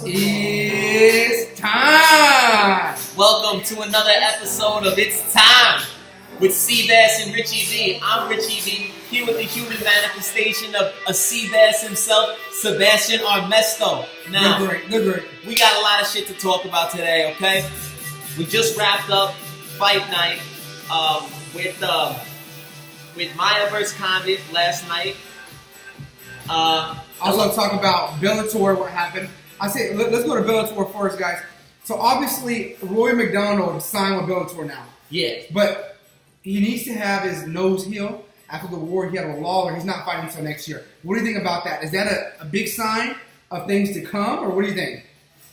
It's time! Welcome to another episode of It's Time with Sebas and Richie V. I'm Richie V, here with the human manifestation of a Sebas himself, Sebastian Armesto. Now, They're great. we got a lot of shit to talk about today, okay? We just wrapped up fight night with Maia versus Condit last night. Also talk about Bellator, what happened. I say let's go to Bellator first, guys. So obviously, Roy McDonald signed with Bellator now. Yeah. But he needs to have his nose healed after the war he had with Lawler. He's not fighting until next year. What do you think about that? Is that a big sign of things to come, or what do you think?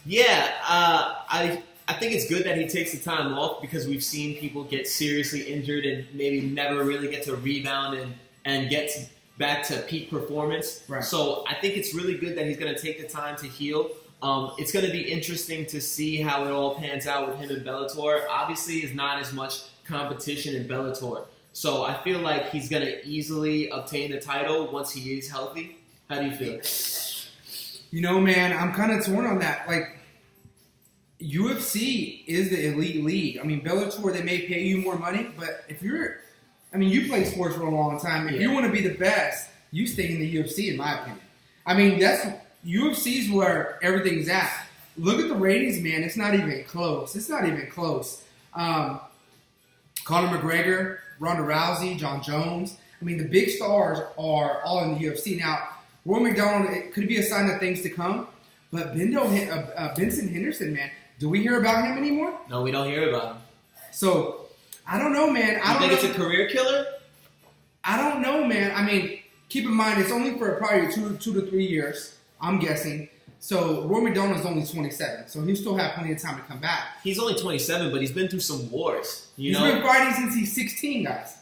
Yeah, I think it's good that he takes the time off because we've seen people get seriously injured and maybe never really get to rebound and get back to peak performance. Right. So I think it's really good that he's going to take the time to heal. It's going to be interesting to see how it all pans out with him in Bellator. Obviously, there's not as much competition in Bellator. So I feel like he's going to easily obtain the title once he is healthy. How do you feel? You know, man, I'm kind of torn on that. Like, UFC is the elite league. I mean, Bellator, they may pay you more money, but if you're... I mean, you play sports for a long time. If you want to be the best, you stay in the UFC, in my opinion. I mean, UFC's where everything's at. Look at the ratings, man. It's not even close. Conor McGregor, Ronda Rousey, John Jones. I mean, the big stars are all in the UFC. Now, Roy McDonald, it could be a sign of things to come. But Vincent Henderson, man, do we hear about him anymore? No, we don't hear about him. So, I don't know, man. You think it's a career killer? I don't know, man. I mean, keep in mind, it's only for probably two to 3 years, I'm guessing. So, Roy McDonald's only 27, so he'll still have plenty of time to come back. He's only 27, but he's been through some wars. He's been fighting since he's 16, guys.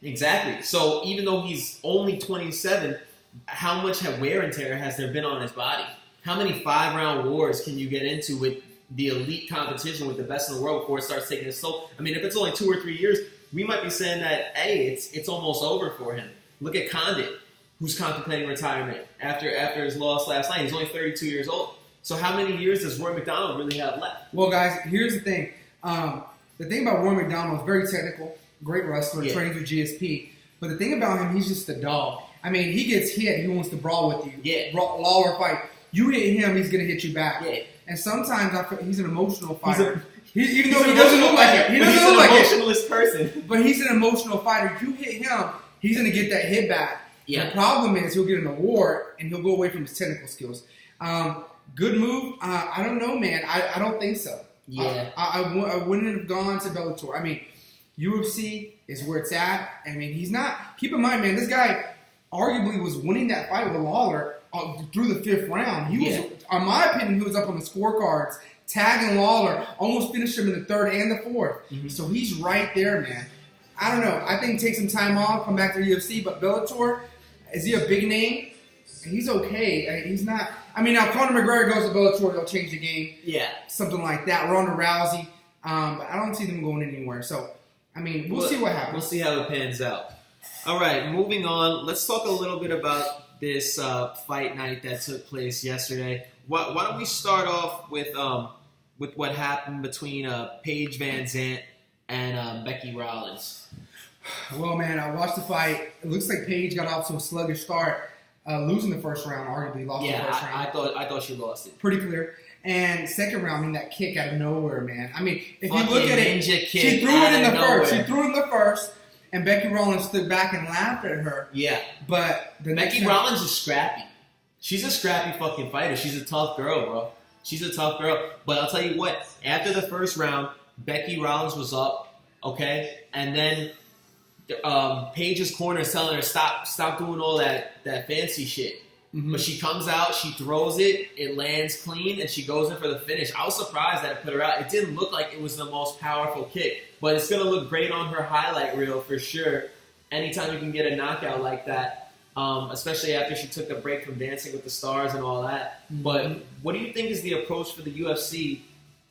Exactly. So, even though he's only 27, how much wear and tear has there been on his body? How many 5-round wars can you get into with the elite competition with the best in the world before it starts taking its toll? I mean, if it's only 2 or 3 years, we might be saying that, hey, it's almost over for him. Look at Condit, who's contemplating retirement after his loss last night. He's only 32 years old. So how many years does Roy McDonald really have left? Well, guys, here's the thing. The thing about Roy McDonald is very technical, great wrestler, trains with GSP. But the thing about him, he's just a dog. I mean, he gets hit, he wants to brawl with you. Yeah. Lawler fight. You hit him, he's going to hit you back. Yeah. And sometimes he's an emotional fighter. Even though he doesn't look like it. He doesn't look like it. He's an emotionalist person. But he's an emotional fighter. You hit him, he's going to get that hit back. Yeah. The problem is he'll get an award and he'll go away from his technical skills. Good move? I don't know, man. I don't think so. Yeah. I wouldn't have gone to Bellator. I mean, UFC is where it's at. I mean, he's not... Keep in mind, man, this guy arguably was winning that fight with Lawler through the 5th round. He was, in my opinion, he was up on the scorecards, tagging Lawler, almost finished him in the 3rd and the 4th. Mm-hmm. So he's right there, man. I don't know. I think take some time off, come back to the UFC, but Bellator, is he a big name? He's okay. He's not. I mean, now Conor McGregor goes to Bellator, they'll change the game. Yeah. Something like that. Ronda Rousey. But I don't see them going anywhere. So, I mean, we'll see what happens. We'll see how it pans out. All right, moving on. Let's talk a little bit about this fight night that took place yesterday. Why don't we start off with what happened between Paige Vanzant and Becky Rollins? Well, man, I watched the fight. It looks like Paige got off to a sluggish start, losing the 1st round, arguably lost the 1st round. I thought she lost it. Pretty clear. And 2nd round, I mean, that kick out of nowhere, man. I mean, if you look at it, she threw it in the first. She threw it in the first. And Becky Rollins stood back and laughed at her. Yeah. But Becky Rollins is scrappy. She's a scrappy fucking fighter. She's a tough girl, bro. She's a tough girl. But I'll tell you what, after the 1st round, Becky Rollins was up, okay? And then Paige's corner is telling her, stop doing all that fancy shit. Mm-hmm. But she comes out, she throws it lands clean, and she goes in for the finish. I was surprised that it put her out. It didn't look like it was the most powerful kick, but it's going to look great on her highlight reel for sure. Anytime you can get a knockout like that, especially after she took a break from Dancing with the Stars and all that. Mm-hmm. But what do you think is the approach for the UFC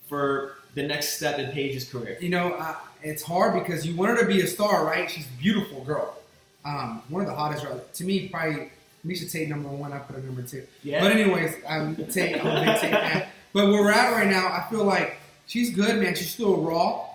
for the next step in Paige's career? You know, it's hard because you want her to be a star, right? She's a beautiful girl. One of the hottest, to me, probably Misha Tate #1. I put her #2. Yeah. But anyways, Tate, I'm a big Tate fan. But where we're at right now, I feel like she's good, man. She's still raw.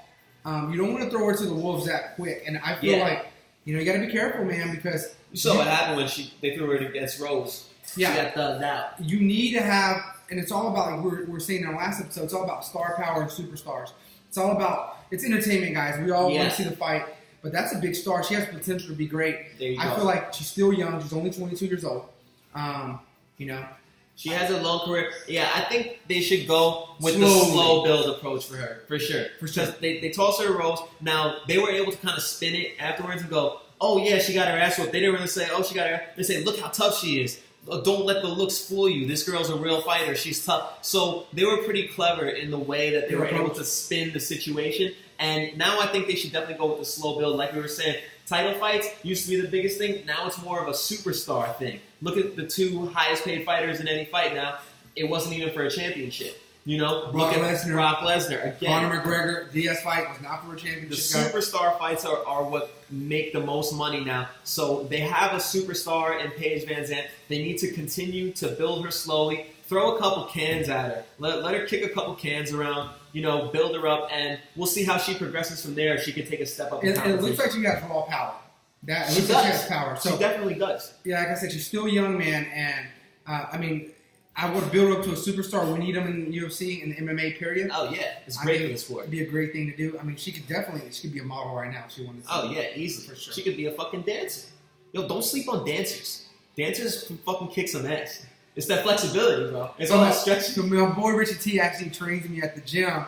You don't want to throw her to the wolves that quick. And I feel like, you got to be careful, man, because... You saw what happened when they threw her against Rose. Yeah. She got thugged out. You need to have... And it's all about, like we were saying in our last episode, it's all about star power and superstars. It's all about... It's entertainment, guys. We all want to see the fight. But that's a big star. She has potential to be great. I feel like she's still young. She's only 22 years old. She has a long career. Yeah, I think they should go with the slow build approach for her, for sure. Because they toss her a Rose. Now, they were able to kind of spin it afterwards and go, oh, yeah, she got her ass whooped. They didn't really say, oh, she got her ass. They say, look how tough she is. Don't let the looks fool you. This girl's a real fighter. She's tough. So they were pretty clever in the way that they were able to spin the situation. And now I think they should definitely go with the slow build. Like we were saying, title fights used to be the biggest thing. Now it's more of a superstar thing. Look at the two highest paid fighters in any fight now. It wasn't even for a championship. Brock Lesnar. Again. Conor McGregor, Diaz fight was not for a championship. The superstar fights are what make the most money now. So they have a superstar in Paige Vanzant. They need to continue to build her slowly. Throw a couple cans at her. Let her kick a couple cans around. Build her up, and we'll see how she progresses from there. She can take a step up in competition. It looks like she got raw power. She does. She has power. So, she definitely does. Yeah, like I said, she's still young, man, and I would build her up to a superstar. We need them in the UFC and the MMA period. Oh yeah, it's great for the sport. It'd be a great thing to do. She could be a model right now if she wanted to. Oh yeah, easily. For sure. She could be a fucking dancer. Don't sleep on dancers. Dancers can fucking kick some ass. It's that flexibility, bro. It's all that stretching. So my boy Richie T actually trains me at the gym,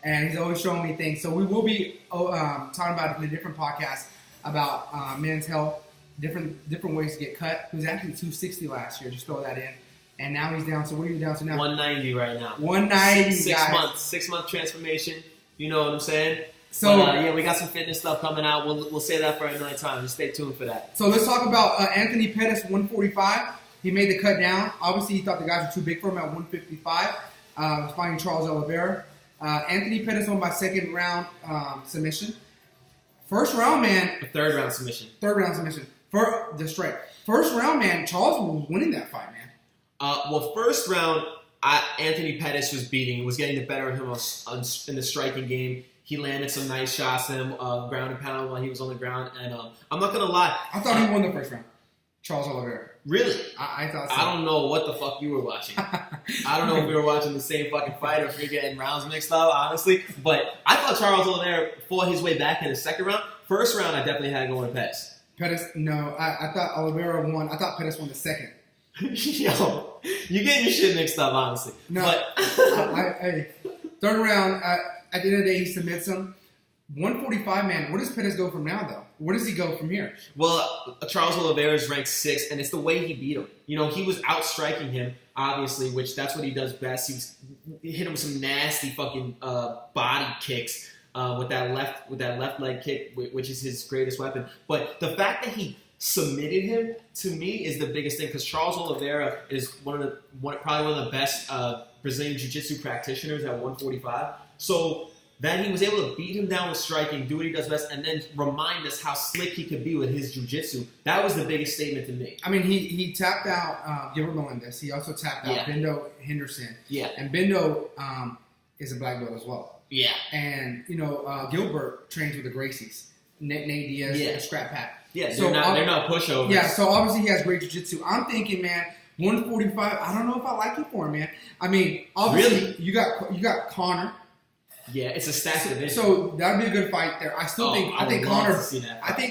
and he's always showing me things. So we will be talking about it in a different podcast about men's health, different ways to get cut. He was actually 260 last year. Just throw that in. And now he's down to, what are you down to now? 190 right now. 190, Six month transformation. You know what I'm saying? So yeah, we got some fitness stuff coming out. We'll say that for another time. Just stay tuned for that. So let's talk about Anthony Pettis, 145. He made the cut down. Obviously, he thought the guys were too big for him at 155. Fighting Charles Oliveira. Anthony Pettis won by second round submission. First round, man. A third round submission. The strike. First round, man. Charles was winning that fight, man. First round, Anthony Pettis was getting the better of him in the striking game. He landed some nice shots to him, ground and pound while he was on the ground. And I'm not going to lie. I thought he won the first round. Charles Oliveira. Really? I thought so. I don't know what the fuck you were watching. I don't know if we were watching the same fucking fight or if we were getting rounds mixed up, honestly. But I thought Charles Oliveira fought his way back in the second round. First round, I definitely had going Pettis. No. I thought Oliveira won. I thought Pettis won the second. Yo, you getting your shit mixed up, honestly. No. But third round, at the end of the day, he submits him. 145, man. Where does Pettis go from now, though? Where does he go from here? Well, Charles Oliveira is ranked 6th, and it's the way he beat him. He was outstriking him, obviously, which that's what he does best. He hit him with some nasty fucking body kicks with that left leg kick, which is his greatest weapon. But the fact that he submitted him, to me, is the biggest thing, because Charles Oliveira is probably one of the best Brazilian Jiu-Jitsu practitioners at 145. So that he was able to beat him down with striking, do what he does best, and then remind us how slick he could be with his jiu-jitsu. That was the biggest statement to me. He tapped out Gilbert Melendez. He also tapped out Bendo Henderson. Yeah. And Bendo is a black belt as well. Yeah. And, Gilbert trains with the Gracies. Nate Diaz, and Scrap Pack. Yeah, so they're not pushovers. Yeah, so obviously he has great jiu-jitsu. I'm thinking, man, 145, I don't know if I like it for him, man. Obviously, really? you got Conor. Yeah, it's a stacked division. So that'd be a good fight there. I think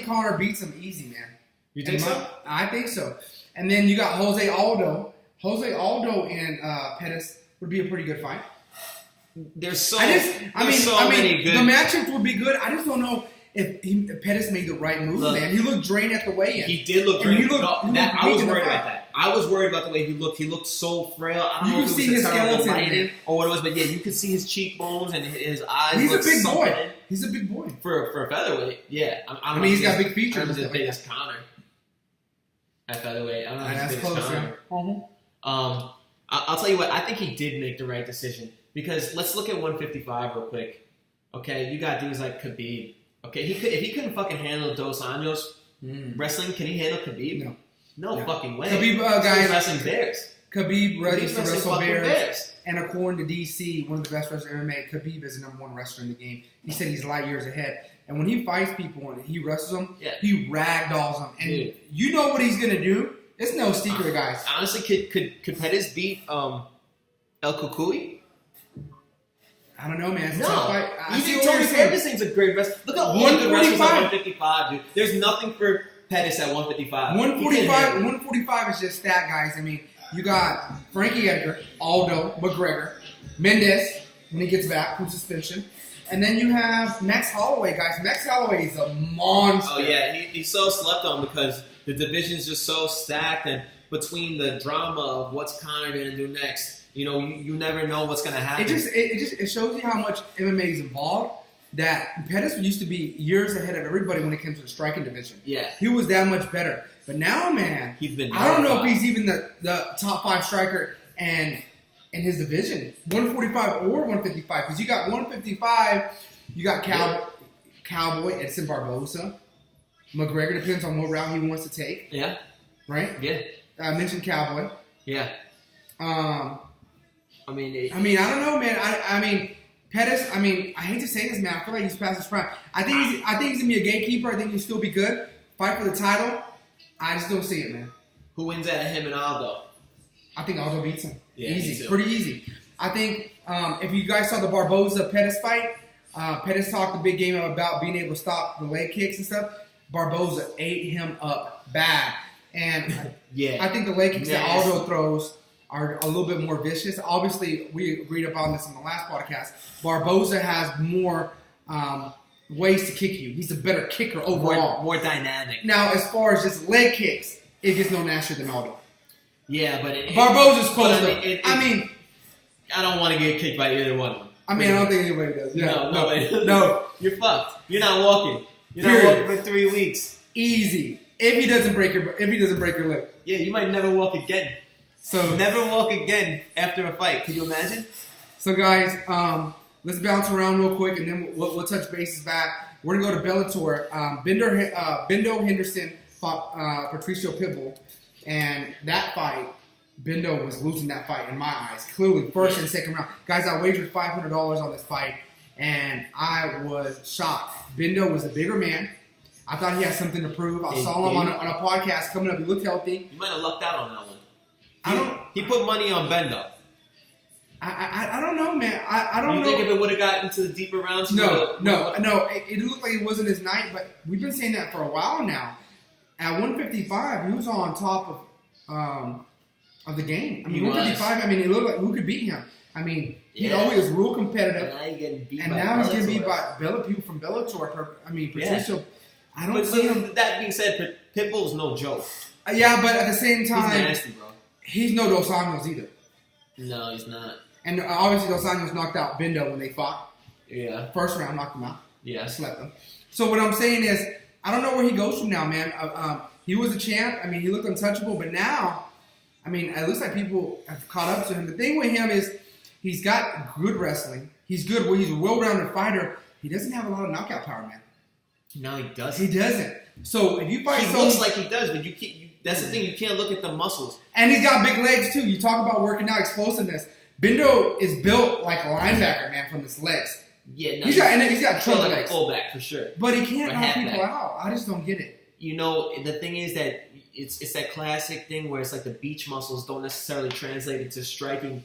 Conor beats him easy, man. You think so? I think so. And then you got Jose Aldo. Jose Aldo and Pettis would be a pretty good fight. There's so many good. The matchups would be good. I just don't know if Pettis made the right move, man. He looked drained at the weigh-in. He did look drained. I was worried about that. I was worried about the way he looked. He looked so frail. I don't know if it was his skeleton or what it was, but yeah, you could see his cheekbones and his eyes. He's a big boy. He's a big boy. For a featherweight, yeah. He's got big features. He's as big as Conor at featherweight. I don't know if he's as big as Conor. I'll tell you what. I think he did make the right decision, because let's look at 155 real quick. Okay, you got dudes like Khabib. Okay, if he couldn't fucking handle Dos Anjos wrestling, can he handle Khabib? No fucking way. Khabib guys wrestling bears. Khabib used to wrestle fucking bears. And according to DC, one of the best wrestlers ever made, Khabib is the #1 wrestler in the game. He said he's light years ahead. And when he fights people and he wrestles them, he ragdolls them. And you know what he's going to do? It's no secret, guys. Honestly, could Pettis beat El Kukui? I don't know, man. It's no. a tough fight. Even Tony Ferguson's a great wrestler. Look at all the wrestlers at 155, dude. There's nothing for Pettis at 155. 145 is just stat, guys. I mean, you got Frankie Edgar, Aldo, McGregor, Mendez when he gets back from suspension. And then you have Max Holloway, guys. Max Holloway is a monster. Oh, yeah. He's so slept on because the division's just so stacked. And between the drama of what's Conor going to do next, you know, you never know what's going to happen. It shows you how much MMA is involved. That Pettis used to be years ahead of everybody when it came to the striking division. Yeah. He was that much better. But now, man, I don't know if he's even the top 5 striker in his division. 145 or 155. Because you got 155, you got Cowboy, Edson Barboza. McGregor depends on what route he wants to take. Yeah. Right? Yeah. I mentioned Cowboy. Yeah. I don't know, man. I mean, Pettis, I hate to say this, man. I feel like he's past his prime. I think he's going to be a gatekeeper. I think he'll still be good. Fight for the title. I just don't see it, man. Who wins out of him and Aldo? I think Aldo beats him. Yeah, easy. Pretty easy. I think if you guys saw the Barboza-Pettis fight, Pettis talked a big game about being able to stop the leg kicks and stuff. Barboza ate him up bad. And I think the leg kicks that Aldo throws are a little bit more vicious. Obviously, we agreed upon this in the last podcast. Barboza has more ways to kick you. He's a better kicker overall. More dynamic. Now, as far as just leg kicks, it gets no nastier than Aldo. Yeah, but Barboza's closer. I don't want to get kicked by either one of them. I don't think anybody does. Yeah. No. You're fucked. You're not walking. You're not walking for 3 weeks. Easy. If he doesn't break your leg. Yeah, you might never walk again. So never walk again after a fight. Can you imagine? So guys, let's bounce around real quick, and then we'll touch bases back. We're gonna go to Bellator. Bendo Henderson fought Patricio Pitbull, and that fight, Bendo was losing that fight in my eyes. Clearly, first and second round. Guys, I wagered $500 on this fight, and I was shocked. Bendo was the bigger man. I thought he had something to prove. I saw him on a podcast coming up. He looked healthy. You might have lucked out on that one. He put money on Bendo. I don't know, man. I don't know. You think if it would have gotten to the deeper rounds? No. It looked like it wasn't his night, but we've been saying that for a while now. At 155, he was on top of the game. 155. It looked like who could beat him. He always was real competitive. Now he's getting beat by people from Bellator. Patricio. Yeah. I don't see him. That being said, Pitbull's no joke. Yeah, but at the same time, he's nasty, bro. He's no Dos Anjos either. No, he's not. And obviously, Dos Anjos knocked out Bendo when they fought. Yeah. First round, knocked him out. Yeah. Slept him. So what I'm saying is, I don't know where he goes from now, man. He was a champ. He looked untouchable, but now, it looks like people have caught up to him. The thing with him is, he's got good wrestling. He's good. He's a well-rounded fighter. He doesn't have a lot of knockout power, man. No, he doesn't. He doesn't. So if you fight, he looks like he does, but that's the thing. You can't look at the muscles. And he's got big legs too. You talk about working out, explosiveness. Bendo is built like a linebacker, man, from his legs. Yeah, no, he's got trunk legs. Like a fullback for sure. But he can't knock people out. I just don't get it. The thing is that it's that classic thing where it's like the beach muscles don't necessarily translate into striking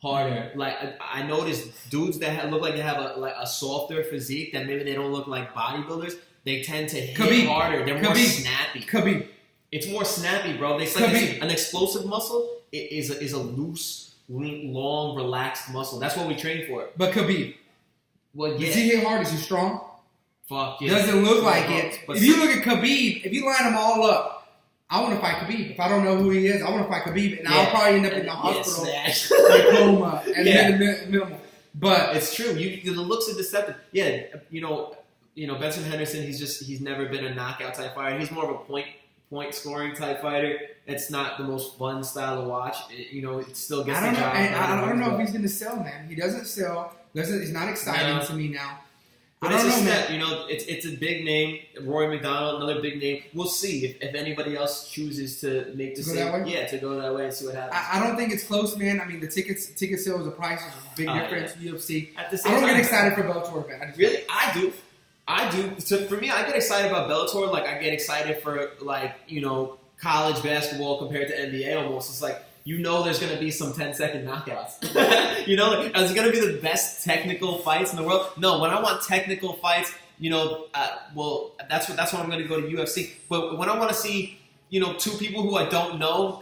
harder. Like I noticed dudes that look like they have a softer physique, that maybe they don't look like bodybuilders. They tend to hit harder. They're more snappy. Khabib. It's more snappy, bro. It's like an explosive muscle. It is a loose, long, relaxed muscle. That's what we train for. But Khabib. Well, yeah. Does he hit hard? Is he strong? Fuck yeah. Doesn't look like it. But if you look at Khabib, if you line them all up, I want to fight Khabib. If I don't know who he is, I want to fight Khabib, and I'll probably end up in the hospital, coma, and minimal. But it's true. The looks are deceptive. Yeah, Benson Henderson. He's never been a knockout type fighter. He's more of a point scoring type fighter. It's not the most fun style to watch. It still gets the job done. I don't know if he's going to sell, man. He doesn't sell. It's not exciting to me now. But it's a step, you know. It's a big name. Rory McDonald, another big name. We'll see if anybody else chooses to make the same. Yeah, to go that way and see what happens. I don't think it's close, man. I mean, the ticket sales, the prices, big difference. Yeah. UFC. At the same I don't time, get excited for Bellator, man. Really, I do. So for me, I get excited about Bellator. Like I get excited for college basketball compared to NBA. Almost, it's like. You know there's going to be some 10-second knockouts. You know, is it going to be the best technical fights in the world? No, when I want technical fights, that's what I'm going to go to UFC. But when I want to see, two people who I don't know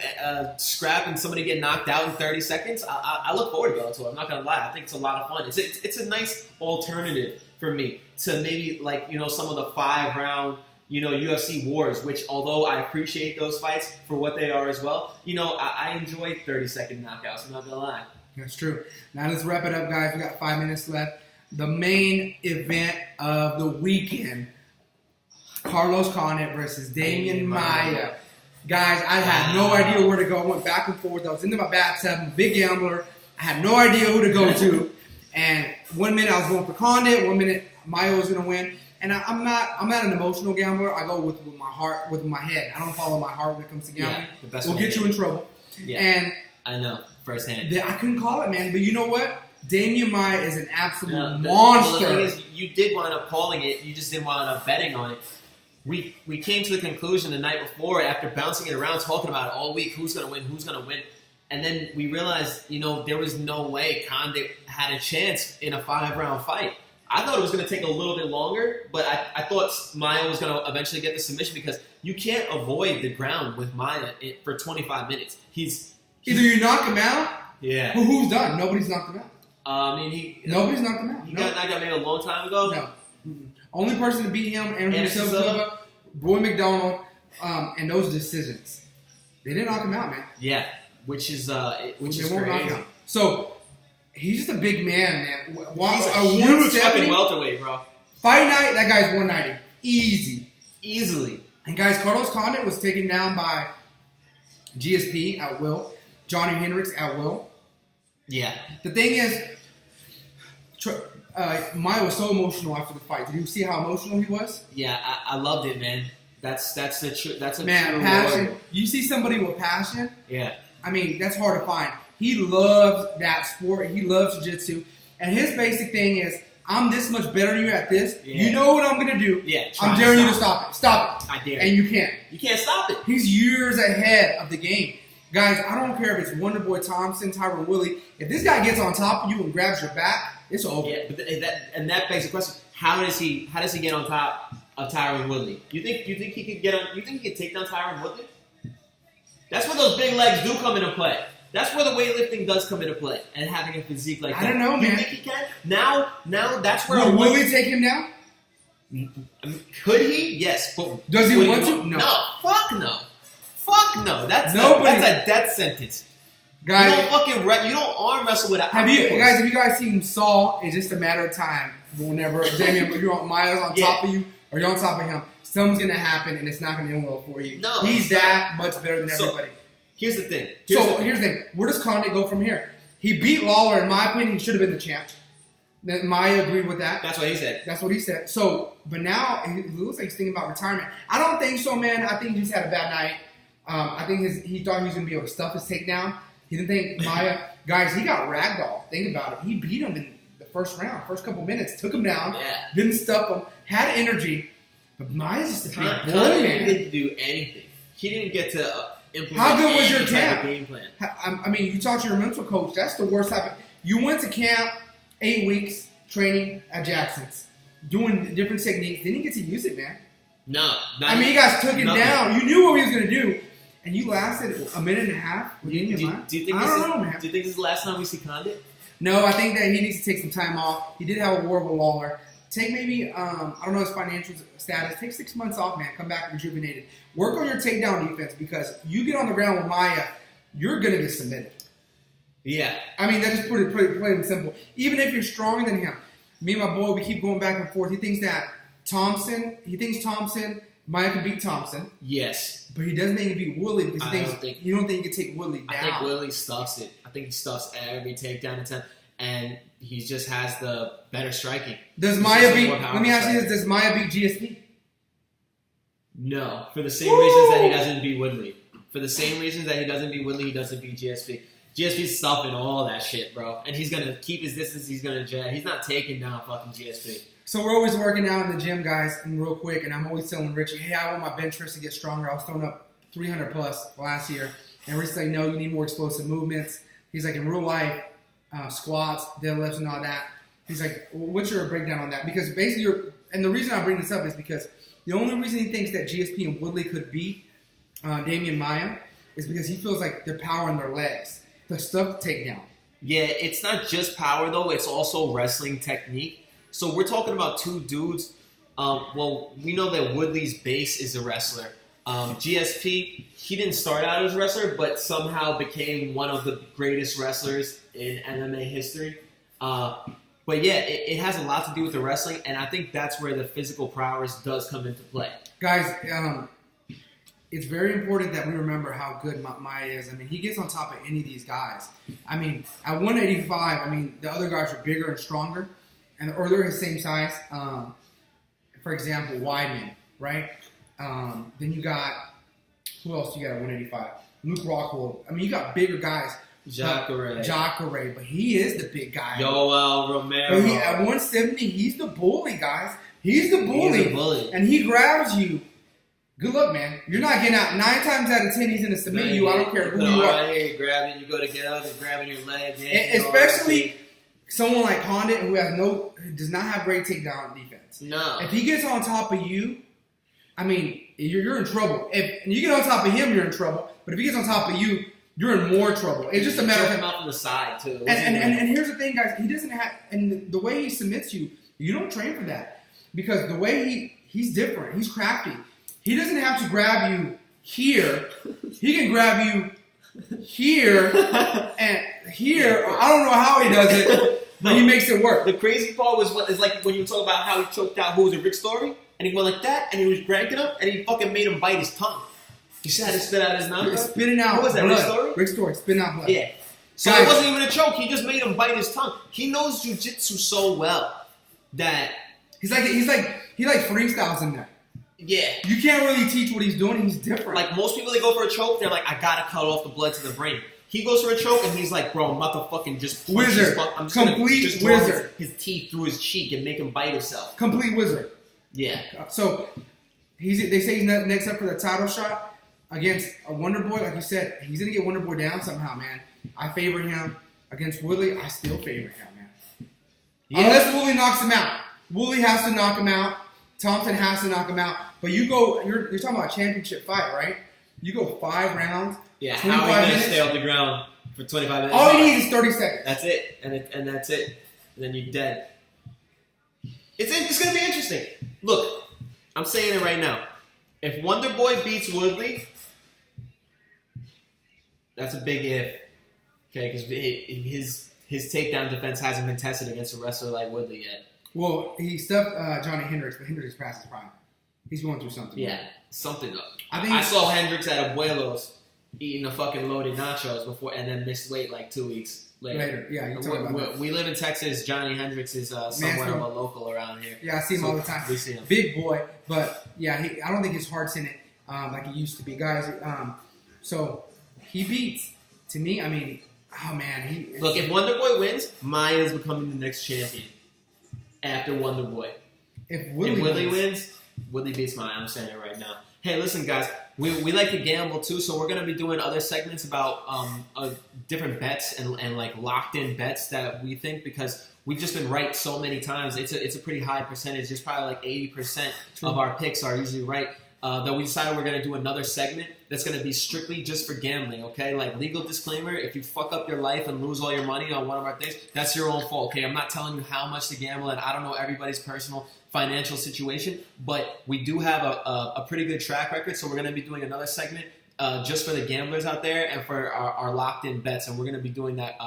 scrap and somebody get knocked out in 30 seconds, I look forward to Bellator. I'm not going to lie. I think it's a lot of fun. It's a nice alternative for me to maybe some of the 5-round UFC wars, which although I appreciate those fights for what they are as well, I enjoy 30-second knockouts. I'm not gonna lie. That's true. Now let's wrap it up, guys. We got 5 minutes left. The main event of the weekend: Carlos Condit versus Damian Maia. Guys, I had no idea where to go. I went back and forth. I was into my bathtub. I'm a big gambler. I had no idea who to go to. And 1 minute I was going for Condit. 1 minute Maia was gonna win. And I'm not an emotional gambler. I go with my heart, with my head. I don't follow my heart when it comes to gambling. Yeah, we'll get you in trouble. Yeah, and I know firsthand. I couldn't call it, man. But you know what? Damian Maia is an absolute monster. The thing is, you did wind up calling it. You just didn't wind up betting on it. We came to the conclusion the night before, after bouncing it around, talking about it all week, who's going to win. And then we realized, there was no way Condit had a chance in a 5-round fight. I thought it was going to take a little bit longer, but I thought Maia was going to eventually get the submission because you can't avoid the ground with Maia for 25 minutes. Either you knock him out, yeah. Who's done? Nobody's knocked him out. Nobody's knocked him out. He got knocked out maybe a long time ago. No. Mm-hmm. Only person to beat him, Anderson Silva, Roy McDonald, and those decisions. They didn't knock him out, man. Yeah, which is crazy. So. He's just a big man. He's a huge fucking welterweight, bro. Fight night, that guy's 190. Easily. And guys, Carlos Condit was taken down by GSP at will. Johnny Hendricks at will. Yeah. The thing is, Maia was so emotional after the fight. Did you see how emotional he was? Yeah, I loved it, man. That's a true passion. Warrior. You see somebody with passion? Yeah. I mean, that's hard to find. He loves that sport. He loves jiu-jitsu. And his basic thing is, I'm this much better than you at this. Yeah. You know what I'm going to do. Yeah, I'm daring you to stop it. Stop it. I dare. And you can't. You can't stop it. He's years ahead of the game. Guys, I don't care if it's Wonderboy Thompson, Tyron Woodley. If this guy gets on top of you and grabs your back, it's over. Yeah, but that begs the question: How does he get on top of Tyron Woodley? You think he could get on? You think he could take down Tyron Woodley? That's where those big legs do come into play. That's where the weightlifting does come into play, and having a physique like that. I don't know, man. You think he can? Now that's where. Will Woodley take him down? Could he? Yes. But does he want to? No. Fuck no. That's a death sentence. Guys, you don't arm wrestle with. Have you guys seen Saul? It's just a matter of time. Whenever Maia's on top of you or you're on top of him, something's gonna happen, and it's not gonna end well for you. No, he's that much better than everybody. Here's the thing. Here's the thing. Where does Condit go from here? He beat Lawler. In my opinion, he should have been the champ. Then Maia agreed with that. That's what he said. That's what he said. So, but now it looks like he's thinking about retirement. I don't think so, man. I think he just had a bad night. I think he thought he was going to be able to stuff his takedown. He didn't think Maia. Guys, he got ragdoll. Think about it. He beat him in the first round, first couple minutes. Took him down. Yeah. Didn't stuff him. Had energy. But Maia's just a big boy, He man. didn't do anything. He didn't get to implement how good was your camp? Game plan. I mean, you talked to your mental coach. That's the worst type of. You went to camp 8 weeks training at Jackson's, doing different techniques. Didn't get to use it, man. No. I mean, you guys took it down. You knew what he was going to do. And you lasted a minute and a half. Do you think I don't know, man. Do you think this is the last time we see Condit? No, I think that he needs to take some time off. He did have a war with Lawler. Take maybe, I don't know his financial status. Take 6 months off, man. Come back rejuvenated. Work on your takedown defense because you get on the ground with Maia, you're going to get submitted. Yeah. I mean, that's just plain and simple. Even if you're stronger than him. Me and my boy, we keep going back and forth. He thinks Thompson, Maia can beat Thompson. Yes. But he doesn't think he can beat Woodley because you don't think he can take Woodley down. I think Woodley stuffs it. I think he stuffs every takedown attempt. and he just has the better striking. Does Maia beat? Let me ask you this: does Maia beat GSP? No, for the same reasons that he doesn't beat Woodley. For the same reasons that he doesn't beat Woodley, he doesn't beat GSP. GSP's stopping all that shit, bro. And he's going to keep his distance. He's going to jet. He's not taking down fucking GSP. So we're always working out in the gym, guys, and real quick, and I'm always telling Richie, hey, I want my bench press to get stronger. I was throwing up 300 plus last year. And Richie's like, no, you need more explosive movements. He's like, in real life, squats, deadlifts, and all that. He's like, well, what's your breakdown on that? Because basically, and the reason I bring this up is because the only reason he thinks that GSP and Woodley could beat Damian Maia is because he feels like they're power in their legs. The stuff to take down. Yeah, it's not just power, though. It's also wrestling technique. So we're talking about two dudes. Well, we know that Woodley's base is a wrestler. GSP, he didn't start out as a wrestler, but somehow became one of the greatest wrestlers in MMA history. But yeah, it has a lot to do with the wrestling, and I think that's where the physical prowess does come into play. Guys, it's very important that we remember how good Maia is. I mean, he gets on top of any of these guys. I mean, at 185, I mean, the other guys are bigger and stronger, or they're his same size. For example, Weidman, right? Then you got, who else you got at 185? Luke Rockhold. I mean, you got bigger guys. Jacare, but he is the big guy. Yoel Romero. But at 170, he's the bully, guys. He's the bully. And he grabs you. Good luck, man. You're not getting out. 9 times out of 10, he's going to submit you. I don't care who you are. Right here, you grab it. You go to get up and grabbing your leg. Especially someone like Condit who does not have great takedown defense. No. If he gets on top of you, I mean, you're in trouble. If you get on top of him, you're in trouble. But if he gets on top of you, you're in more trouble. It's just a matter of him out from the side too. And here's the thing, guys. He doesn't have, and the way he submits you, you don't train for that because the way he's different. He's crafty. He doesn't have to grab you here. He can grab you here and here. I don't know how he does it, but he makes it work. The crazy part was like when you talk about how he choked out who was it, Rick Story, and he went like that, and he was cranking him, and he fucking made him bite his tongue. You see how to spit out his mouth? Spitting out. What was that, blood. Rick Story? Freak Story, spitting out blood. Yeah. So guys, it wasn't even a choke. He just made him bite his tongue. He knows jiu-jitsu so well that he freestyles in there. Yeah. You can't really teach what he's doing. He's different. Like most people, they go for a choke. They're like, I gotta cut off the blood to the brain. He goes for a choke and he's like, bro, I'm about to fucking just punch wizard. I'm just complete gonna wizard. His teeth through his cheek and make him bite himself. Complete wizard. Yeah. So they say he's next up for the title shot against a Wonder Boy. Like you said, he's gonna get Wonder Boy down somehow, man. I favor him against Woodley. I still favor him, man. Yeah. Unless Woodley knocks him out. Woodley has to knock him out. Thompson has to knock him out. But you're talking about a championship fight, right? You go 5 rounds. Yeah, how are you going to stay off the ground for 25 minutes? All you need is 30 seconds. That's it. And that's it. And then you're dead. It's going to be interesting. Look, I'm saying it right now. If Wonder Boy beats Woodley, that's a big if. Okay, because his takedown defense hasn't been tested against a wrestler like Woodley yet. Well, he stuffed Johnny Hendricks, but Hendricks passed his prime. He's going through something. Yeah, something up. I saw Hendricks at Abuelo's eating a fucking loaded nachos before, and then missed weight like 2 weeks later. Yeah, you're talking about that. We live in Texas. Johnny Hendricks is somewhat of a local around here. Yeah, I see him all the time. We see him. Big boy, but yeah, I don't think his heart's in it like it used to be. Guys, so he beats, to me, I mean, oh man. Look, if Wonder Boy wins, Maia is becoming the next champion after Wonder Boy. If Woodley wins, Woodley beats Maia. I'm saying it right now. Hey, listen, guys. We like to gamble too, so we're gonna be doing other segments about different bets and like locked in bets that we think, because we've just been right so many times. It's a pretty high percentage. It's probably like 80% of our picks are usually right. That we decided we're gonna do another segment that's gonna be strictly just for gambling. Okay, like legal disclaimer: if you fuck up your life and lose all your money on one of our things, that's your own fault. Okay, I'm not telling you how much to gamble, and I don't know everybody's personal financial situation, but we do have a pretty good track record, so we're going to be doing another segment just for the gamblers out there and for our locked-in bets, and we're going to be doing that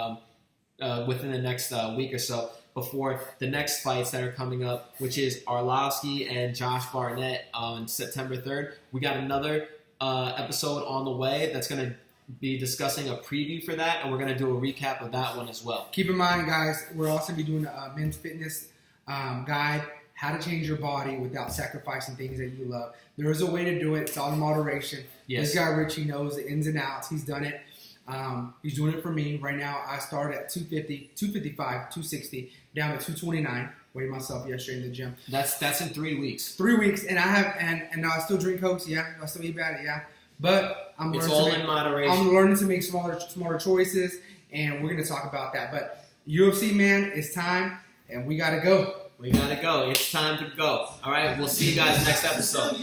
within the next week or so before the next fights that are coming up, which is Arlovsky and Josh Barnett on September 3rd. We got another episode on the way that's going to be discussing a preview for that, and we're going to do a recap of that one as well. Keep in mind, guys, we're also going to be doing a men's fitness guide, how to change your body without sacrificing things that you love. There is a way to do it. It's all in moderation. Yes. This guy, Richie, knows the ins and outs. He's done it. He's doing it for me. Right now, I started at 250, 255, 260, down to 229. Weighed myself yesterday in the gym. That's in 3 weeks. 3 weeks, and now I still drink Cokes, yeah. I still eat bad, yeah. But It's all in moderation. I'm learning to make smarter choices, and we're going to talk about that. But UFC, man, it's time, and we got to go. We got to go. It's time to go. All right, we'll see you guys next episode.